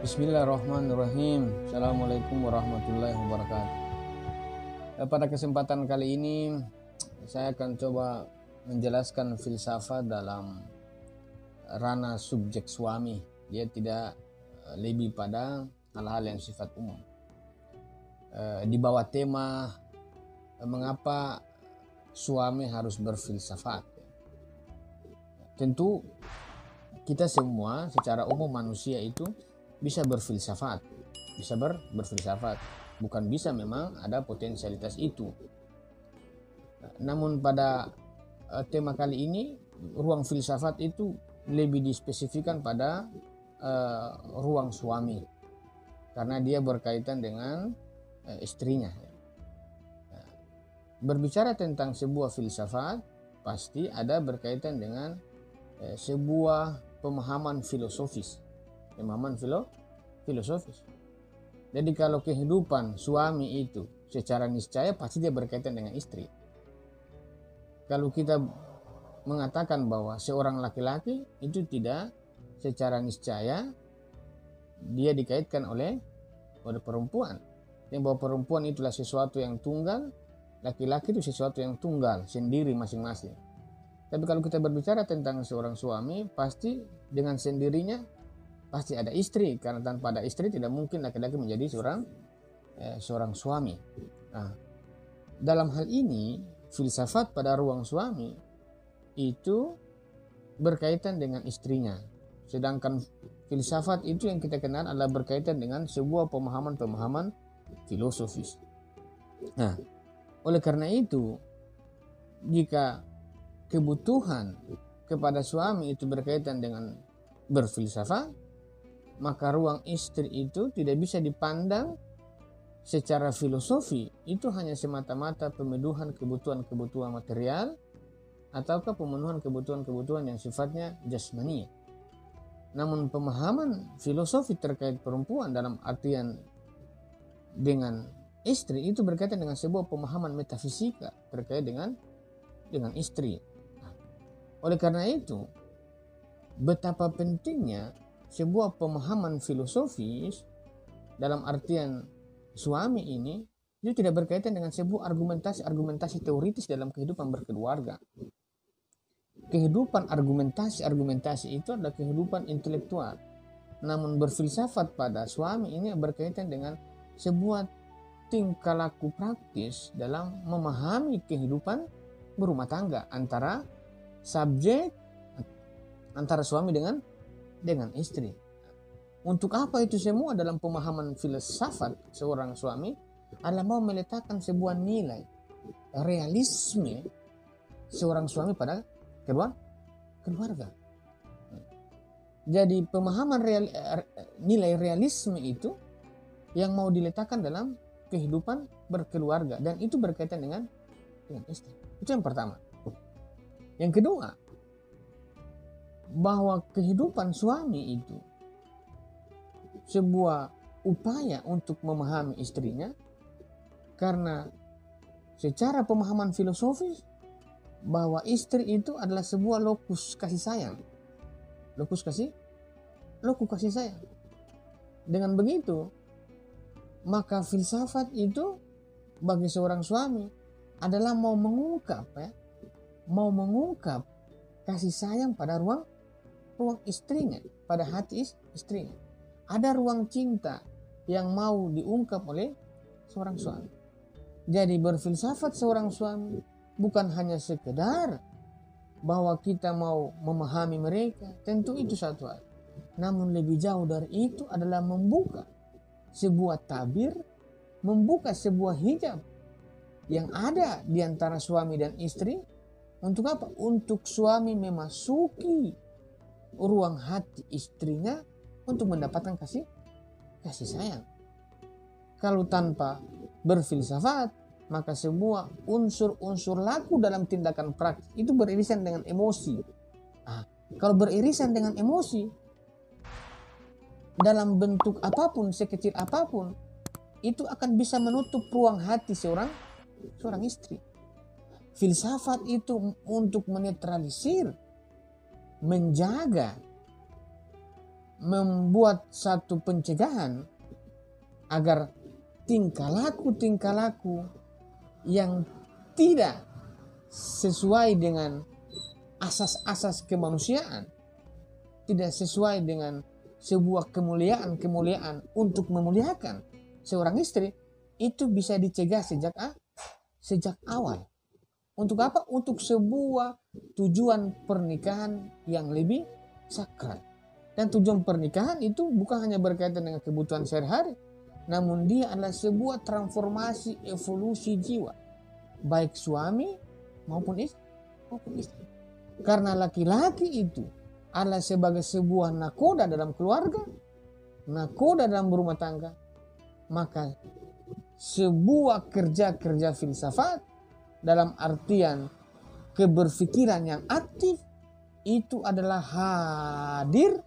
Bismillahirrahmanirrahim. Assalamualaikum warahmatullahi wabarakatuh. Pada kesempatan kali ini saya akan coba menjelaskan filsafat dalam ranah subjek suami. Dia tidak lebih pada hal-hal yang sifat umum. Di bawah tema mengapa suami harus berfilsafat. Tentu kita semua secara umum manusia itu bisa berfilsafat, berfilsafat. Bukan bisa, memang ada potensialitas itu. Namun pada tema kali ini ruang filsafat itu lebih dispesifikan pada ruang suami, karena dia berkaitan dengan istrinya. Berbicara tentang sebuah filsafat pasti ada berkaitan dengan sebuah pemahaman filosofis. Jadi kalau kehidupan suami itu secara niscaya pasti dia berkaitan dengan istri. Kalau kita mengatakan bahwa seorang laki-laki itu tidak secara niscaya dia dikaitkan oleh perempuan. Yang bahwa perempuan itulah sesuatu yang tunggal, laki-laki itu sesuatu yang tunggal sendiri masing-masing. Tapi kalau kita berbicara tentang seorang suami, pasti dengan sendirinya pasti ada istri, karena tanpa ada istri tidak mungkin laki-laki menjadi seorang suami. Nah, dalam hal ini filsafat pada ruang suami itu berkaitan dengan istrinya, sedangkan filsafat itu yang kita kenal adalah berkaitan dengan sebuah pemahaman filosofis. Nah, oleh karena itu jika kebutuhan kepada suami itu berkaitan dengan berfilsafat, maka ruang istri itu tidak bisa dipandang secara filosofi. Itu hanya semata-mata pemenuhan kebutuhan material ataukah pemenuhan kebutuhan yang sifatnya jasmani. Namun pemahaman filosofi terkait perempuan dalam artian dengan istri itu berkaitan dengan sebuah pemahaman metafisika terkait dengan istri. Oleh karena itu, betapa pentingnya sebuah pemahaman filosofis dalam artian suami ini itu tidak berkaitan dengan sebuah argumentasi teoritis dalam kehidupan berkeluarga. Kehidupan argumentasi itu adalah kehidupan intelektual. Namun berfilsafat pada suami ini berkaitan dengan sebuah tingkah laku praktis dalam memahami kehidupan berumah tangga antara suami dengan istri. Untuk apa itu semua? Dalam pemahaman filsafat seorang suami adalah mau meletakkan sebuah nilai realisme seorang suami pada keluarga. Jadi pemahaman nilai realisme itu yang mau diletakkan dalam kehidupan berkeluarga, dan itu berkaitan dengan istri. Itu yang pertama. Yang kedua, bahwa kehidupan suami itu sebuah upaya untuk memahami istrinya, karena secara pemahaman filosofis bahwa istri itu adalah sebuah lokus kasih sayang. Dengan begitu, maka filsafat itu bagi seorang suami adalah mau mengungkap kasih sayang pada ruang istrinya, pada hati istrinya. Ada ruang cinta yang mau diungkap oleh seorang suami. Jadi berfilsafat seorang suami bukan hanya sekedar bahwa kita mau memahami mereka, tentu itu satu hal. Namun lebih jauh dari itu adalah membuka sebuah tabir, membuka sebuah hijab yang ada di antara suami dan istri. Untuk apa? Untuk suami memasuki ruang hati istrinya untuk mendapatkan kasih sayang. Kalau tanpa berfilsafat, maka sebuah unsur-unsur laku dalam tindakan praktis itu beririsan dengan emosi. Kalau beririsan dengan emosi dalam bentuk apapun, sekecil apapun, itu akan bisa menutup ruang hati seorang istri. Filsafat itu untuk menetralisir, menjaga membuat satu pencegahan agar tingkah laku yang tidak sesuai dengan asas-asas kemanusiaan, tidak sesuai dengan sebuah kemuliaan untuk memuliakan seorang istri, itu bisa dicegah sejak awal. Untuk apa? Untuk sebuah tujuan pernikahan yang lebih sakral. Dan tujuan pernikahan itu bukan hanya berkaitan dengan kebutuhan sehari-hari, namun dia adalah sebuah transformasi evolusi jiwa, baik suami maupun istri. Karena laki-laki itu adalah sebagai sebuah nakoda dalam keluarga, nakoda dalam berumah tangga, maka sebuah kerja filsafat dalam artian keberpikiran yang aktif itu adalah hadir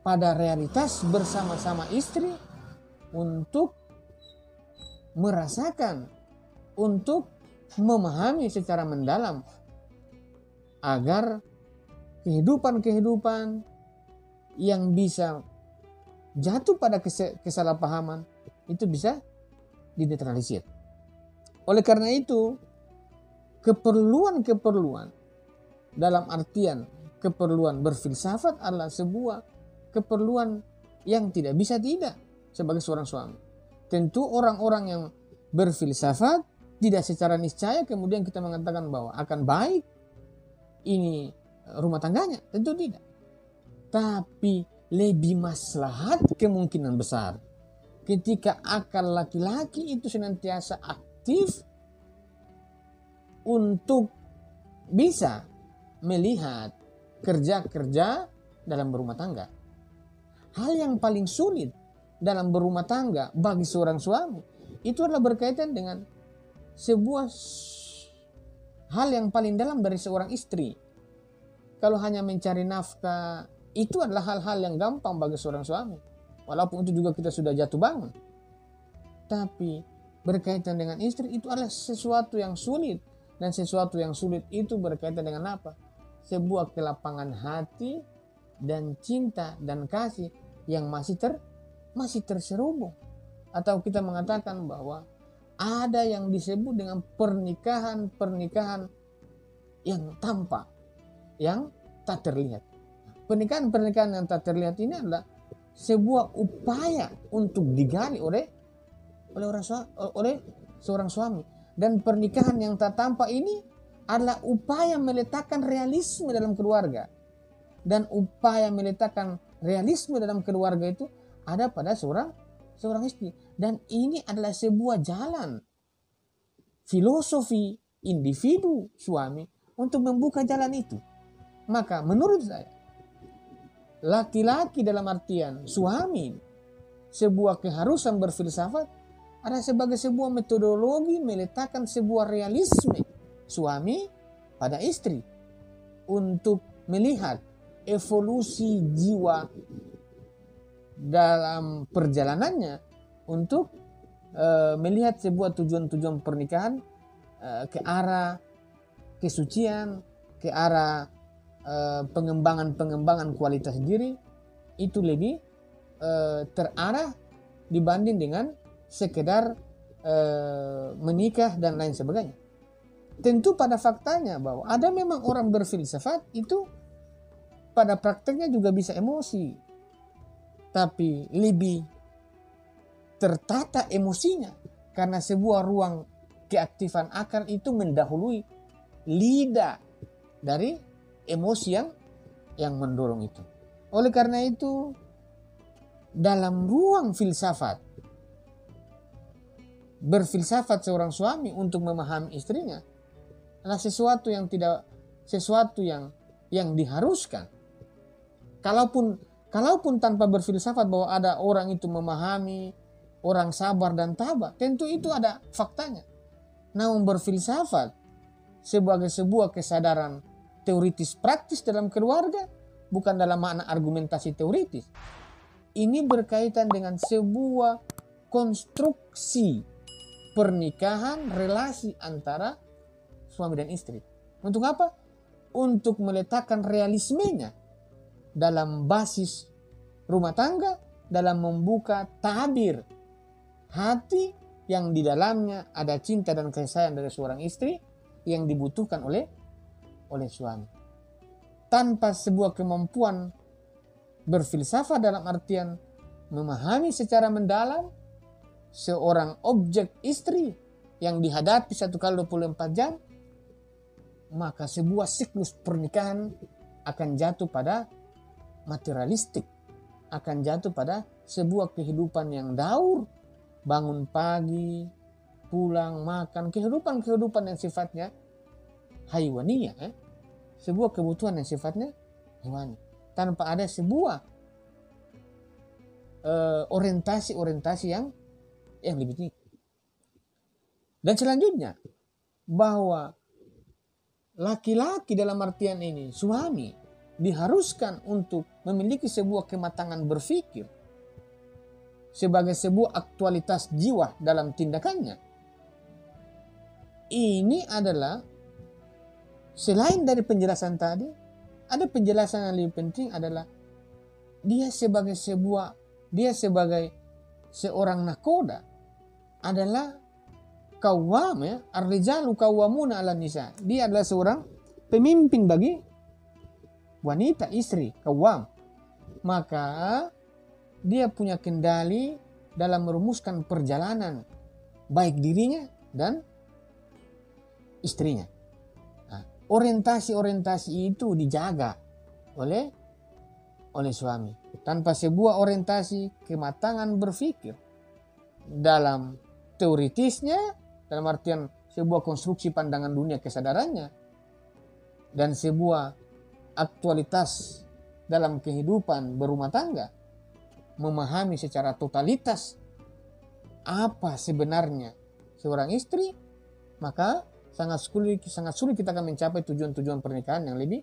pada realitas bersama-sama istri untuk merasakan, untuk memahami secara mendalam agar kehidupan yang bisa jatuh pada kesalahpahaman itu bisa dinetralisir. Oleh karena itu, keperluan dalam artian keperluan berfilsafat adalah sebuah keperluan yang tidak bisa tidak sebagai seorang suami. Tentu orang-orang yang berfilsafat tidak secara niscaya kemudian kita mengatakan bahwa akan baik ini rumah tangganya, tentu tidak. Tapi lebih maslahat kemungkinan besar ketika akal laki-laki itu senantiasa aktif untuk bisa melihat kerja-kerja dalam berumah tangga. Hal yang paling sulit dalam berumah tangga bagi seorang suami itu adalah berkaitan dengan sebuah hal yang paling dalam dari seorang istri. Kalau hanya mencari nafkah, itu adalah hal-hal yang gampang bagi seorang suami. Walaupun itu juga kita sudah jatuh bangun. Tapi berkaitan dengan istri itu adalah sesuatu yang sulit. Dan sesuatu yang sulit itu berkaitan dengan apa? Sebuah kelapangan hati dan cinta dan kasih yang masih terserubung. Atau kita mengatakan bahwa ada yang disebut dengan pernikahan yang tampak, yang tak terlihat. Pernikahan yang tak terlihat ini adalah sebuah upaya untuk digali oleh seorang suami. Dan pernikahan yang tak tampak ini adalah upaya meletakkan realisme dalam keluarga. Dan upaya meletakkan realisme dalam keluarga itu ada pada seorang istri. Dan ini adalah sebuah jalan filosofi individu suami untuk membuka jalan itu. Maka menurut saya, laki-laki dalam artian suami, sebuah keharusan berfilsafat adalah sebagai sebuah metodologi meletakkan sebuah realisme suami pada istri untuk melihat evolusi jiwa dalam perjalanannya untuk melihat sebuah tujuan pernikahan ke arah kesucian, ke arah pengembangan kualitas diri itu lebih terarah dibanding dengan sekedar menikah dan lain sebagainya. Tentu pada faktanya bahwa ada memang orang berfilsafat itu pada prakteknya juga bisa emosi, tapi lebih tertata emosinya karena sebuah ruang keaktifan akal itu mendahului lidah dari emosi yang mendorong itu. Oleh karena itu, dalam ruang filsafat, berfilsafat seorang suami untuk memahami istrinya adalah sesuatu yang diharuskan. Kalaupun tanpa berfilsafat bahwa ada orang itu memahami, orang sabar dan tabah, tentu itu ada faktanya. Namun berfilsafat sebagai sebuah kesadaran teoritis praktis dalam keluarga, bukan dalam makna argumentasi teoritis. Ini berkaitan dengan sebuah konstruksi pernikahan, relasi antara suami dan istri. Untuk apa? Untuk meletakkan realismenya dalam basis rumah tangga dalam membuka tabir hati yang di dalamnya ada cinta dan kasih sayang dari seorang istri yang dibutuhkan oleh suami. Tanpa sebuah kemampuan berfilsafat dalam artian memahami secara mendalam seorang objek istri yang dihadapi 1 kali 24 jam, maka sebuah siklus pernikahan akan jatuh pada materialistik, akan jatuh pada sebuah kehidupan yang daur, bangun pagi, pulang, makan, kehidupan yang sifatnya haiwaniyah, sebuah kebutuhan yang sifatnya hewani, tanpa ada sebuah orientasi yang lebih tinggi. Dan selanjutnya, bahwa laki-laki dalam artian ini, suami, diharuskan untuk memiliki sebuah kematangan berpikir sebagai sebuah aktualitas jiwa dalam tindakannya. Ini adalah selain dari penjelasan tadi, ada penjelasan yang lebih penting adalah dia sebagai seorang nakoda adalah kawam, ar-rijalu kawwamuna 'alan nisa. Dia adalah seorang pemimpin bagi wanita, istri, kawam. Maka dia punya kendali dalam merumuskan perjalanan baik dirinya dan istrinya. Orientasi itu dijaga oleh suami. Tanpa sebuah orientasi kematangan berpikir dalam teoritisnya, dalam artian sebuah konstruksi pandangan dunia kesadarannya, dan sebuah aktualitas dalam kehidupan berumah tangga, memahami secara totalitas apa sebenarnya seorang istri, maka sangat sulit kita akan mencapai tujuan-tujuan pernikahan yang lebih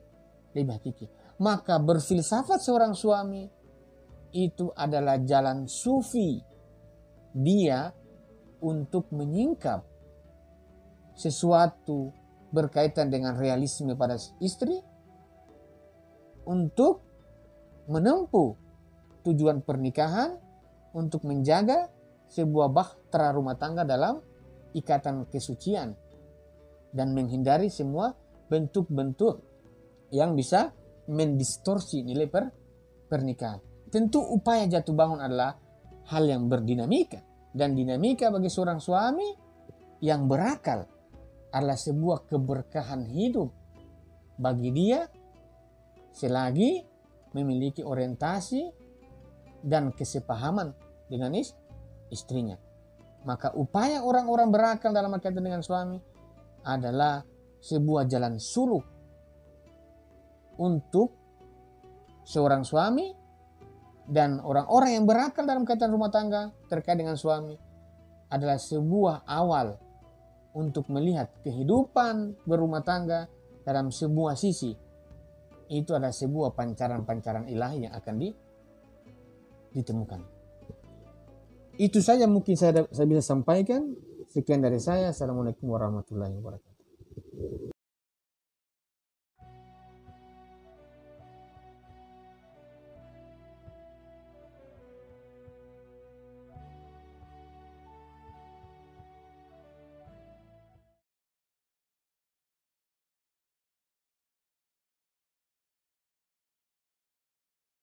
hakiki. Maka berfilsafat seorang suami itu adalah jalan sufi dia untuk menyingkap sesuatu berkaitan dengan realisme pada istri, untuk menempuh tujuan pernikahan, untuk menjaga sebuah bahtera rumah tangga dalam ikatan kesucian, dan menghindari semua bentuk-bentuk yang bisa mendistorsi nilai pernikahan. Tentu upaya jatuh bangun adalah hal yang berdinamika, dan dinamika bagi seorang suami yang berakal adalah sebuah keberkahan hidup bagi dia selagi memiliki orientasi dan kesepahaman dengan istrinya. Maka upaya orang-orang berakal dalam kaitan dengan suami adalah sebuah jalan suluk untuk seorang suami dan orang-orang yang berakal dalam kaitan rumah tangga terkait dengan suami, adalah sebuah awal untuk melihat kehidupan berumah tangga dalam sebuah sisi. Itu adalah sebuah pancaran-pancaran ilahi yang akan ditemukan. Itu saja mungkin saya bisa sampaikan. Sekian dari saya. Assalamualaikum warahmatullahi wabarakatuh.